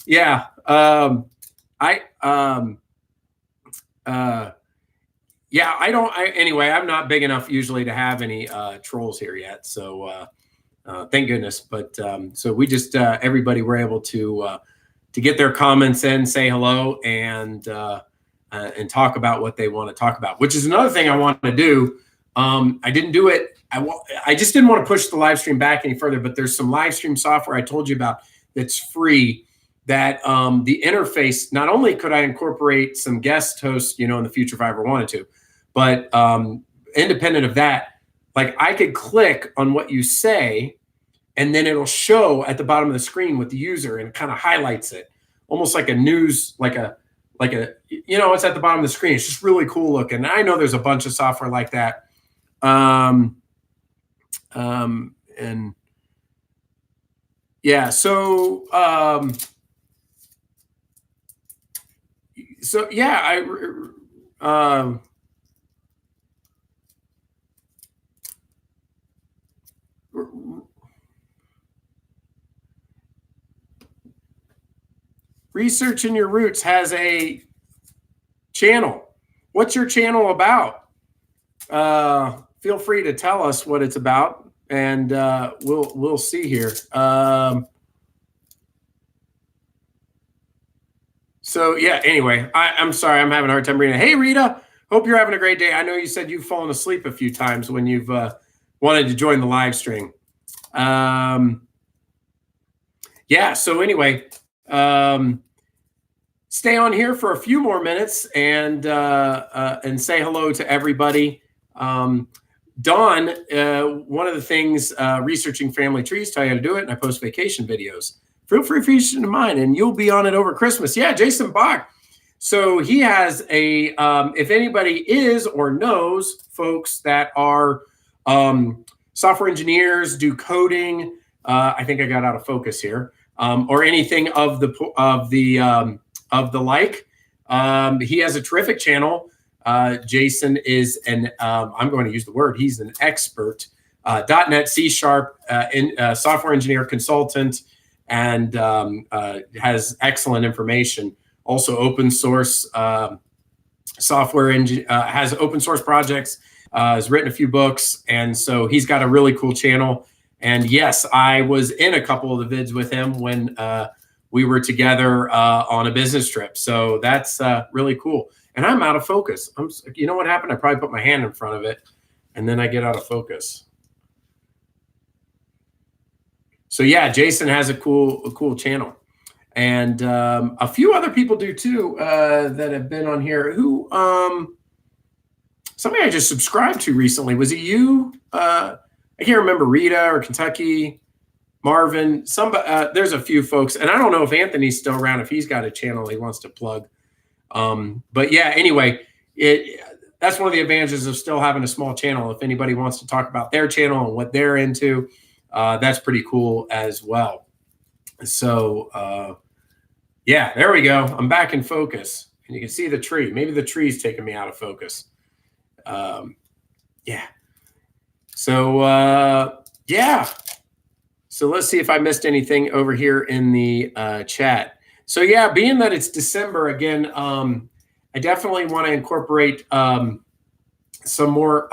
Speaker 1: Yeah. Yeah, anyway, I'm not big enough usually to have any trolls here yet. So thank goodness. But so we just, everybody were able to get their comments in, say hello, and talk about what they want to talk about, which is another thing I want to do. I didn't do it. I just didn't want to push the live stream back any further, but there's some live stream software I told you about that's free, that the interface, not only could I incorporate some guest hosts, in the future if I ever wanted to, but independent of that, like I could click on what you say, and then it'll show at the bottom of the screen with the user, and it kind of highlights it, almost like a news, like a, it's at the bottom of the screen. It's just really cool looking. I know there's a bunch of software like that. And yeah, so yeah, Researching Your Roots has a channel. What's your channel about? Feel free to tell us what it's about, and we'll see here. So yeah, anyway, I'm sorry, I'm having a hard time reading. Hey, Rita, hope you're having a great day. I know you said you've fallen asleep a few times when you've wanted to join the live stream. Yeah, so anyway, stay on here for a few more minutes and say hello to everybody. Dawn, one of the things researching family trees tell you how to do it, and I post vacation videos. Feel free for you to mine, and you'll be on it over Christmas. Yeah, Jason Bach. So he has a, if anybody is or knows folks that are software engineers, do coding, I think I got out of focus here, or anything of the like. He has a terrific channel. Jason is I'm going to use the word, he's an expert, .NET, C#, software engineer, consultant, and has excellent information. Also open source software, has open source projects, has written a few books. And so he's got a really cool channel. And yes, I was in a couple of the vids with him when we were together on a business trip. So that's really cool. And I'm out of focus. You know what happened? I probably put my hand in front of it, and then I get out of focus. So yeah, Jason has a cool channel, and a few other people do too that have been on here. Who somebody I just subscribed to recently. Was it you? I can't remember. Rita or Kentucky, Marvin. There's a few folks, and I don't know if Anthony's still around. If he's got a channel he wants to plug. But yeah, anyway, that's one of the advantages of still having a small channel. If anybody wants to talk about their channel and what they're into, that's pretty cool as well. So yeah, there we go. I'm back in focus, and you can see the tree. Maybe the tree's taking me out of focus. Yeah. So yeah. So let's see if I missed anything over here in the chat. So yeah, being that it's December again, I definitely want to incorporate some more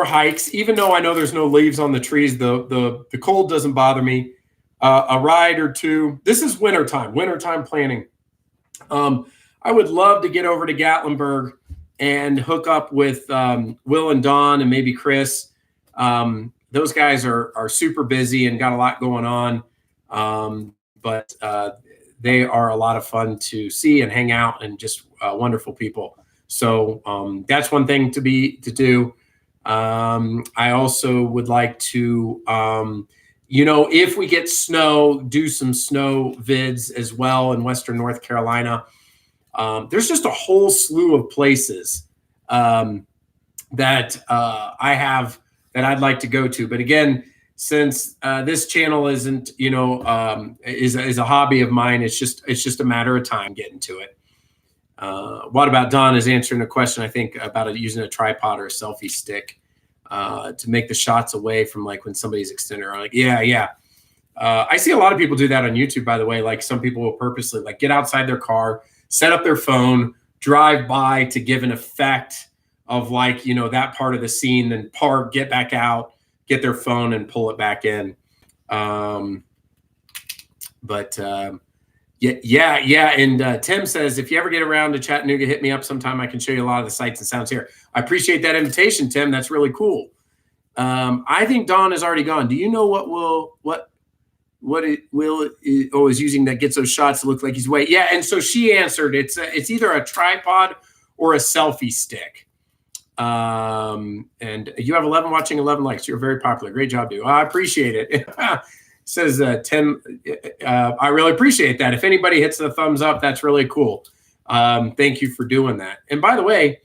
Speaker 1: hikes, even though I know there's no leaves on the trees. The cold doesn't bother me. A ride or two. This is wintertime planning. I would love to get over to Gatlinburg and hook up with Will and Don and maybe Chris. Those guys are super busy and got a lot going on. But they are a lot of fun to see and hang out, and just wonderful people. So that's one thing to do. I also would like to, if we get snow, do some snow vids as well in Western North Carolina. There's just a whole slew of places that I have that I'd like to go to. But again, since this channel isn't, is a hobby of mine, it's just a matter of time getting to it. What about Don is answering a question, I think, about using a tripod or a selfie stick to make the shots away from, like, when somebody's extended. Like, yeah. I see a lot of people do that on YouTube, by the way. Like, some people will purposely, like, get outside their car, set up their phone, drive by to give an effect of, like, that part of the scene, then park, get back out, get their phone and pull it back in. Yeah. And Tim says, if you ever get around to Chattanooga, hit me up sometime. I can show you a lot of the sights and sounds here. I appreciate that invitation, Tim. That's really cool. I think Dawn is already gone. Do you know what is using that gets those shots to look like he's away? Yeah. And so she answered, it's either a tripod or a selfie stick. And you have 11 watching, 11 likes. You're very popular. Great job, dude. I appreciate it. Says Tim, I really appreciate that. If anybody hits the thumbs up, that's really cool. Thank you for doing that. And by the way,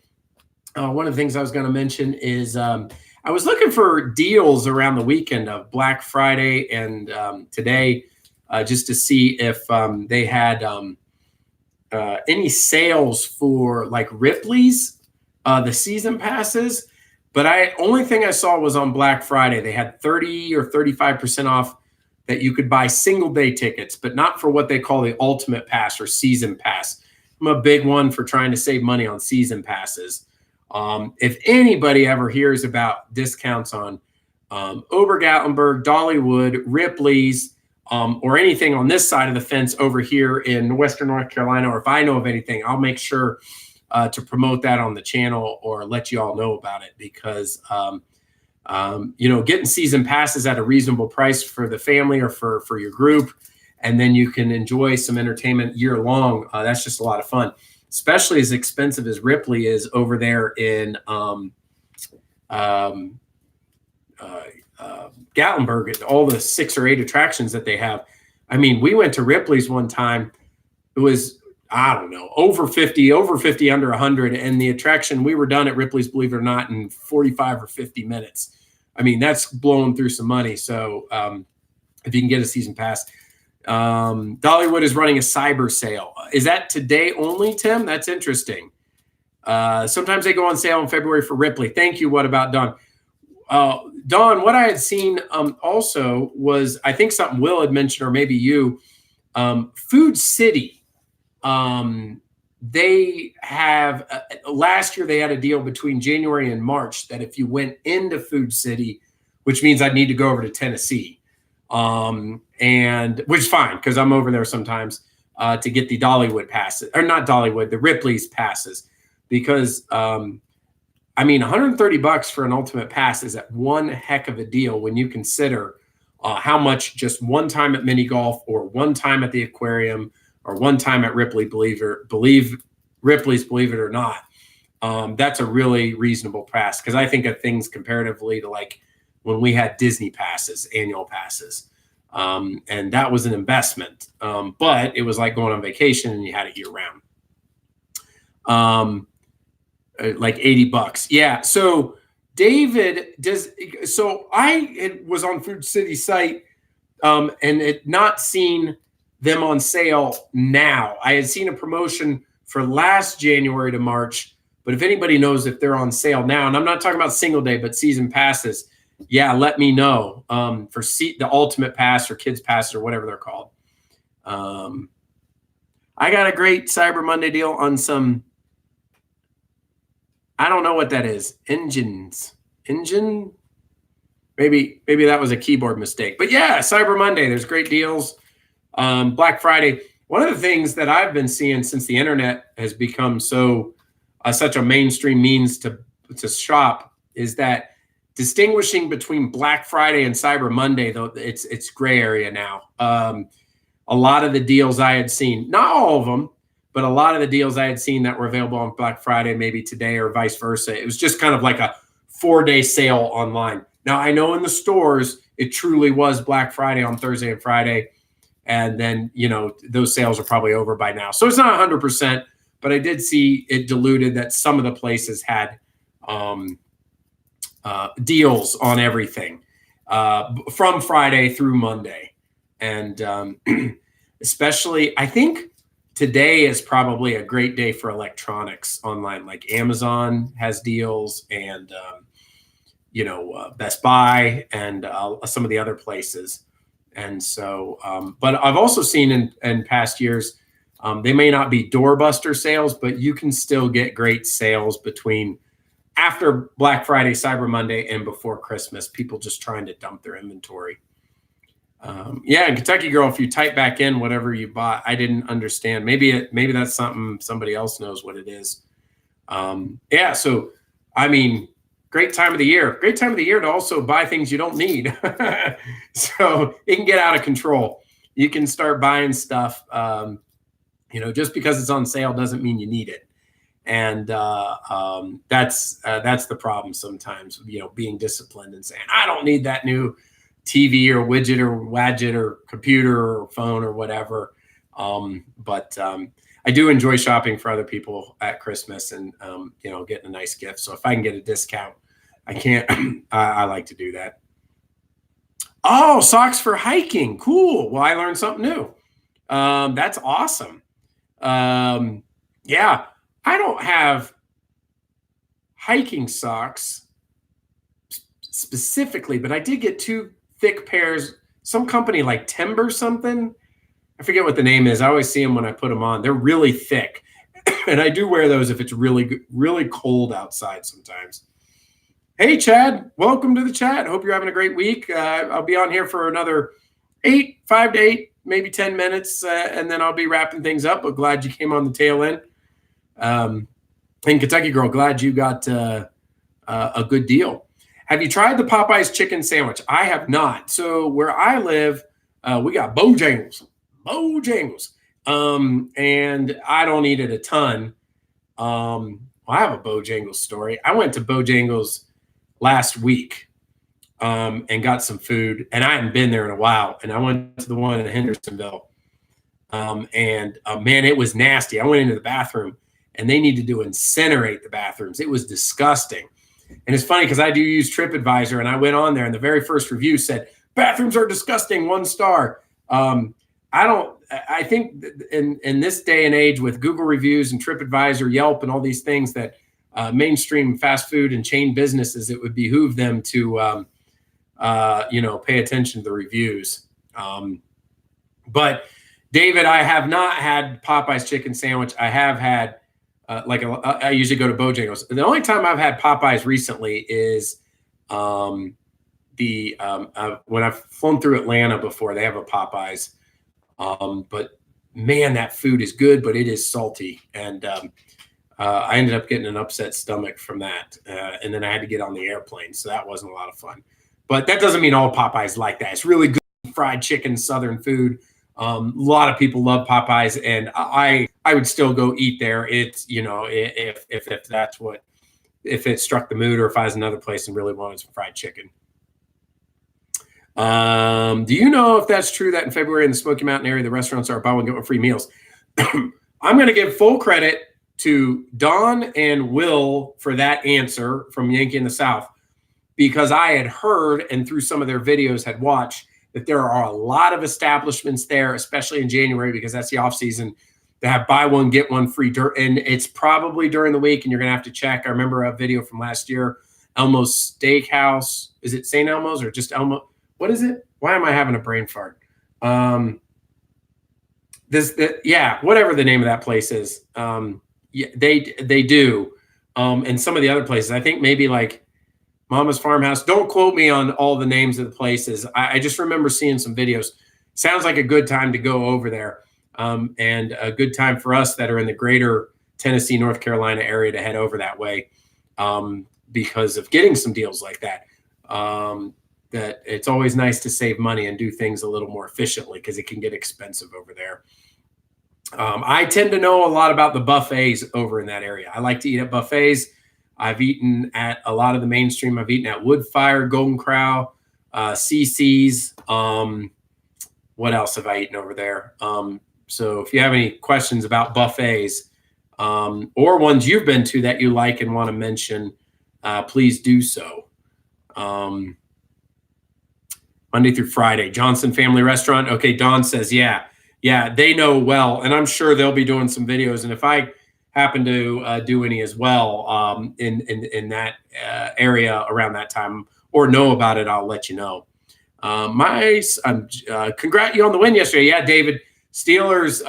Speaker 1: one of the things I was going to mention is I was looking for deals around the weekend of Black Friday and today, just to see if they had any sales for, like, Ripley's, the season passes. But only thing I saw was on Black Friday. They had 30 or 35% off that you could buy single day tickets, but not for what they call the ultimate pass or season pass. I'm a big one for trying to save money on season passes. If anybody ever hears about discounts on Ober-Gatlinburg, Dollywood, Ripley's, or anything on this side of the fence over here in Western North Carolina, or if I know of anything, I'll make sure to promote that on the channel or let you all know about it, because getting season passes at a reasonable price for the family or for your group, and then you can enjoy some entertainment year long. That's just a lot of fun, especially as expensive as Ripley is over there in Gatlinburg. All the 6 or 8 attractions that they have. I mean, we went to Ripley's one time. It was, I don't know, over 50, under 100. And the attraction, we were done at Ripley's, believe it or not, in 45 or 50 minutes. I mean, that's blowing through some money. So if you can get a season pass. Dollywood is running a cyber sale. Is that today only, Tim? That's interesting. Sometimes they go on sale in February for Ripley. Thank you. What about Don? Don, what I had seen also was, I think something Will had mentioned, or maybe you, Food City. They have last year they had a deal between January and March that if you went into Food City, which means I'd need to go over to Tennessee, and which is fine because I'm over there sometimes to get the Dollywood passes, or not Dollywood, the Ripley's passes, because I mean, $130 for an ultimate pass is at one heck of a deal when you consider how much just one time at mini golf, or one time at the aquarium, or one time at Ripley's, believe it or not. That's a really reasonable pass, because I think of things comparatively to, like, when we had Disney passes, annual passes. And that was an investment, but it was like going on vacation and you had it year round. Like $80. Yeah. So David I was on Food City site and had not seen them on sale now. I had seen a promotion for last January to March, but if anybody knows if they're on sale now, and I'm not talking about single day, but season passes, yeah, let me know for the ultimate pass or kids pass or whatever they're called. I got a great Cyber Monday deal on some, I don't know what that is. Engine. Maybe that was a keyboard mistake. But yeah, Cyber Monday, there's great deals. Black Friday. One of the things that I've been seeing since the internet has become such a mainstream means to shop is that distinguishing between Black Friday and Cyber Monday, though, it's gray area now. A lot of the deals I had seen, not all of them, but a lot of the deals I had seen that were available on Black Friday, maybe today or vice versa. It was just kind of like a 4-day sale online. Now, I know in the stores, it truly was Black Friday on Thursday and Friday. And then, those sales are probably over by now. So it's not 100%, but I did see it diluted that some of the places had deals on everything from Friday through Monday. And especially, I think today is probably a great day for electronics online. Like Amazon has deals and, Best Buy and some of the other places. And so, but I've also seen in past years, they may not be doorbuster sales, but you can still get great sales between after Black Friday, Cyber Monday, and before Christmas. People just trying to dump their inventory. And Kentucky Girl, if you type back in whatever you bought, I didn't understand. Maybe that's something somebody else knows what it is. So I mean, great time of the year. Great time of the year to also buy things you don't need. So it can get out of control. You can start buying stuff. Just because it's on sale doesn't mean you need it. And that's the problem sometimes, being disciplined and saying, I don't need that new TV or widget or wadget or computer or phone or whatever. But I do enjoy shopping for other people at Christmas and, getting a nice gift. So if I can get a discount, I can't, I like to do that. Oh, socks for hiking. Cool. Well, I learned something new. That's awesome. I don't have hiking socks specifically, but I did get 2 thick pairs, some company like Timber something. I forget what the name is. I always see them when I put them on. They're really thick. And I do wear those if it's really, really cold outside sometimes. Hey, Chad, welcome to the chat. Hope you're having a great week. I'll be on here for another 5 to 8, maybe 10 minutes, and then I'll be wrapping things up. But glad you came on the tail end. And Kentucky Girl, glad you got a good deal. Have you tried the Popeyes chicken sandwich? I have not. So where I live, we got Bojangles. And I don't eat it a ton. I have a Bojangles story. I went to Bojangles last week and got some food, and I hadn't been there in a while. And I went to the one in Hendersonville. Man, it was nasty. I went into the bathroom, and they needed to incinerate the bathrooms. It was disgusting. And it's funny because I do use TripAdvisor, and I went on there, and the very first review said, bathrooms are disgusting, 1 star. I think in this day and age with Google reviews and TripAdvisor, Yelp, and all these things that mainstream fast food and chain businesses, it would behoove them to, pay attention to the reviews. But David, I have not had Popeye's chicken sandwich. I have had, I usually go to Bojangles. The only time I've had Popeyes recently is when I've flown through Atlanta before. They have a Popeyes. But man, that food is good, but it is salty. And I ended up getting an upset stomach from that. And then I had to get on the airplane. So that wasn't a lot of fun. But that doesn't mean all Popeyes like that. It's really good fried chicken, Southern food. A lot of people love Popeyes, and I would still go eat there. It's, if that's if it struck the mood, or if I was another place and really wanted some fried chicken. Do you know if that's true that in February in the Smoky Mountain area, the restaurants are buy one, get one free meals? I'm going to give full credit to Don and Will for that answer from Yankee in the South, because I had heard and through some of their videos had watched that there are a lot of establishments there, especially in January, because that's the off season, to have buy one, get one free. And it's probably during the week, and you're going to have to check. I remember a video from last year, Elmo's Steakhouse. Is it St. Elmo's or just Elmo? What is it? Why am I having a brain fart? whatever the name of that place is. Yeah, they do. And some of the other places, I think maybe like Mama's Farmhouse. Don't quote me on all the names of the places. I just remember seeing some videos. Sounds like a good time to go over there, and a good time for us that are in the greater Tennessee, North Carolina area to head over that way, because of getting some deals like that. That it's always nice to save money and do things a little more efficiently because it can get expensive over there. I tend to know a lot about the buffets over in that area. I like to eat at buffets. I've eaten at a lot of the mainstream. I've eaten at Woodfire, Golden Corral, CC's. What else have I eaten over there? So if you have any questions about buffets, or ones you've been to that you like and want to mention, please do so. Monday through Friday, Johnson Family Restaurant. Okay, Don says, yeah, they know well, and I'm sure they'll be doing some videos. And if I happen to do any as well in that area around that time or know about it, I'll let you know. Congrats you on the win yesterday. Yeah, David. Steelers.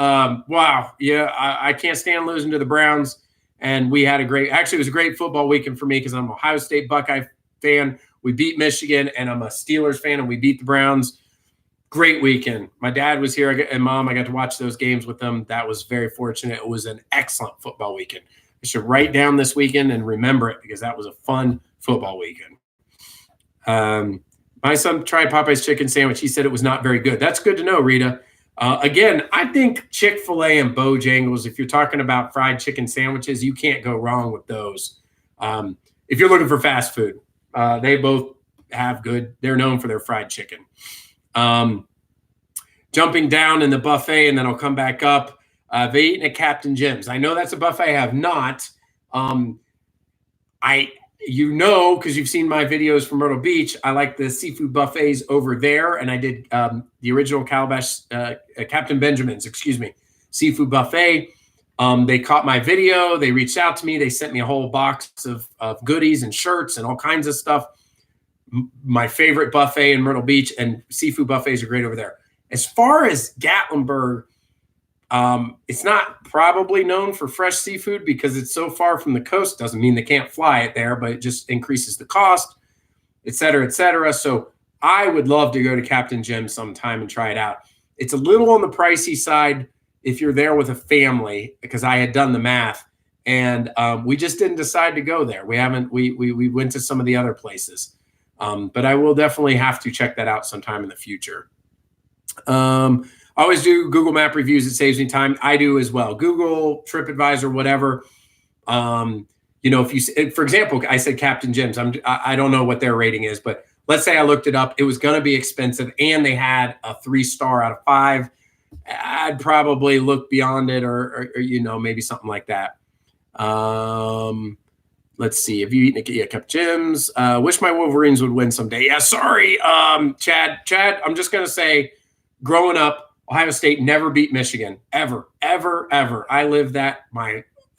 Speaker 1: Wow. Yeah, I can't stand losing to the Browns. And we had it was a great football weekend for me because I'm an Ohio State Buckeye fan. We beat Michigan, and I'm a Steelers fan, and we beat the Browns. Great weekend. My dad was here, and Mom. I got to watch those games with them. That was very fortunate. It was an excellent football weekend. I should write down this weekend and remember it because that was a fun football weekend. My son tried Popeye's chicken sandwich. He said it was not very good. That's good to know, Rita. Again, I think Chick-fil-A and Bojangles, if you're talking about fried chicken sandwiches, you can't go wrong with those. If you're looking for fast food, they both have good. They're known for their fried chicken. Jumping down in the buffet, and then I'll come back up. I've eaten at Captain Jim's. I know that's a buffet. I have not. Because you've seen my videos from Myrtle Beach, I like the seafood buffets over there, and I did the original Calabash, Captain Benjamin's, seafood buffet. They caught my video. They reached out to me. They sent me a whole box of goodies and shirts and all kinds of stuff. My favorite buffet in Myrtle Beach, and seafood buffets are great over there. As far as Gatlinburg, it's not probably known for fresh seafood because it's so far from the coast. Doesn't mean they can't fly it there, but it just increases the cost, et cetera, et cetera. So I would love to go to Captain Jim's sometime and try it out. It's a little on the pricey side if you're there with a family, because I had done the math, and we just didn't decide to go there. We went to some of the other places, but I will definitely have to check that out sometime in the future. I always do Google Map reviews. It saves me time. I do as well. Google, TripAdvisor, whatever. If you, for example, I said Captain Jim's. I don't know what their rating is, but let's say I looked it up. It was going to be expensive, and they had a 3-star out of 5. I'd probably look beyond it, or maybe something like that. Let's see. Have you eaten at Captain Jim's? Wish my Wolverines would win someday. Yeah, sorry, Chad. I'm just going to say, growing up, Ohio State never beat Michigan, ever. I lived that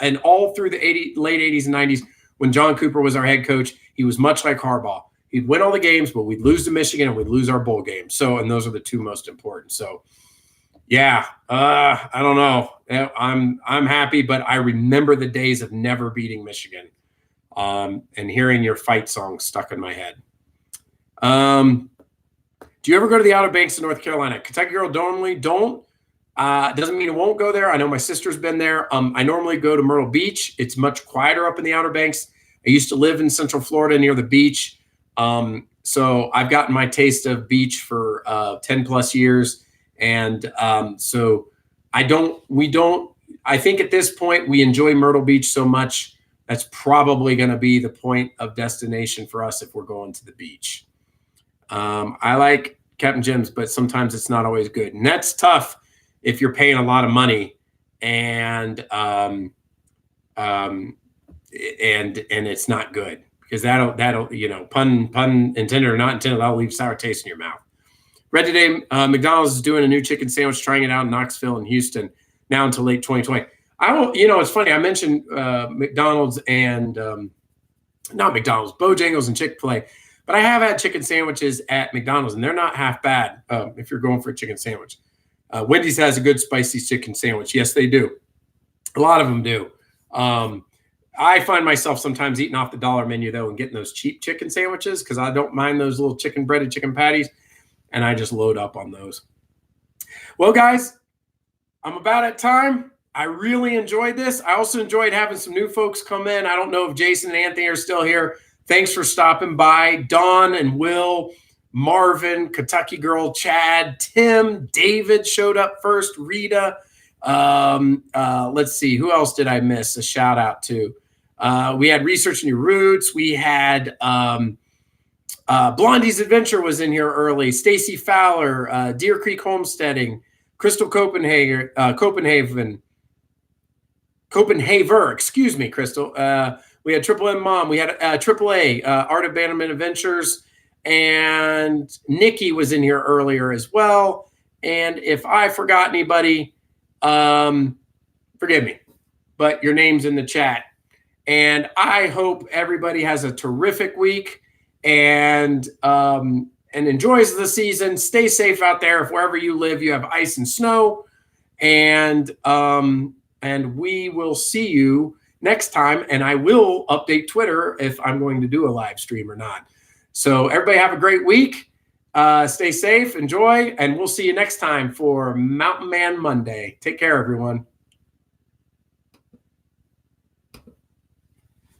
Speaker 1: and all through the late 80s and 90s when John Cooper was our head coach. He was much like Harbaugh. He'd win all the games, but we'd lose to Michigan and we'd lose our bowl game. And those are the two most important. So, yeah, I don't know. I'm happy, but I remember the days of never beating Michigan, and hearing your fight song stuck in my head. Do you ever go to the Outer Banks of North Carolina? Kentucky Girl normally don't. Doesn't mean it won't go there. I know my sister's been there. I normally go to Myrtle Beach. It's much quieter up in the Outer Banks. I used to live in Central Florida near the beach. So I've gotten my taste of beach for 10 plus years. And so I think at this point we enjoy Myrtle Beach so much. That's probably going to be the point of destination for us if we're going to the beach. I like Captain Jim's, but sometimes it's not always good. And that's tough if you're paying a lot of money and it's not good, because that'll pun intended or not intended, that'll leave sour taste in your mouth. Read today, McDonald's is doing a new chicken sandwich, trying it out in Knoxville and Houston now until late 2020. It's funny. I mentioned McDonald's and not McDonald's, Bojangles and Chick-fil-A. But I have had chicken sandwiches at McDonald's, and they're not half bad if you're going for a chicken sandwich. Wendy's has a good spicy chicken sandwich. Yes, they do. A lot of them do. I find myself sometimes eating off the dollar menu, though, and getting those cheap chicken sandwiches because I don't mind those little breaded chicken patties, and I just load up on those. Well, guys, I'm about at time. I really enjoyed this. I also enjoyed having some new folks come in. I don't know if Jason and Anthony are still here. Thanks for stopping by. Dawn and Will, Marvin, Kentucky Girl, Chad, Tim, David showed up first, Rita. Let's see, who else did I miss a shout out to? We had Researching Your Roots. We had Blondie's Adventure was in here early. Stacy Fowler, Deer Creek Homesteading, Crystal Copenhaver, excuse me, Crystal. We had Triple M Mom. We had Triple A, Art of Abandonment Adventures, and Nikki was in here earlier as well. And if I forgot anybody, forgive me, but your name's in the chat. And I hope everybody has a terrific week and enjoys the season. Stay safe out there. If wherever you live, you have ice and snow. And we will see you next time. And I will update Twitter if I'm going to do a live stream or not. So everybody have a great week. Stay safe, enjoy, and we'll see you next time for Mountain Man Monday. Take care, everyone.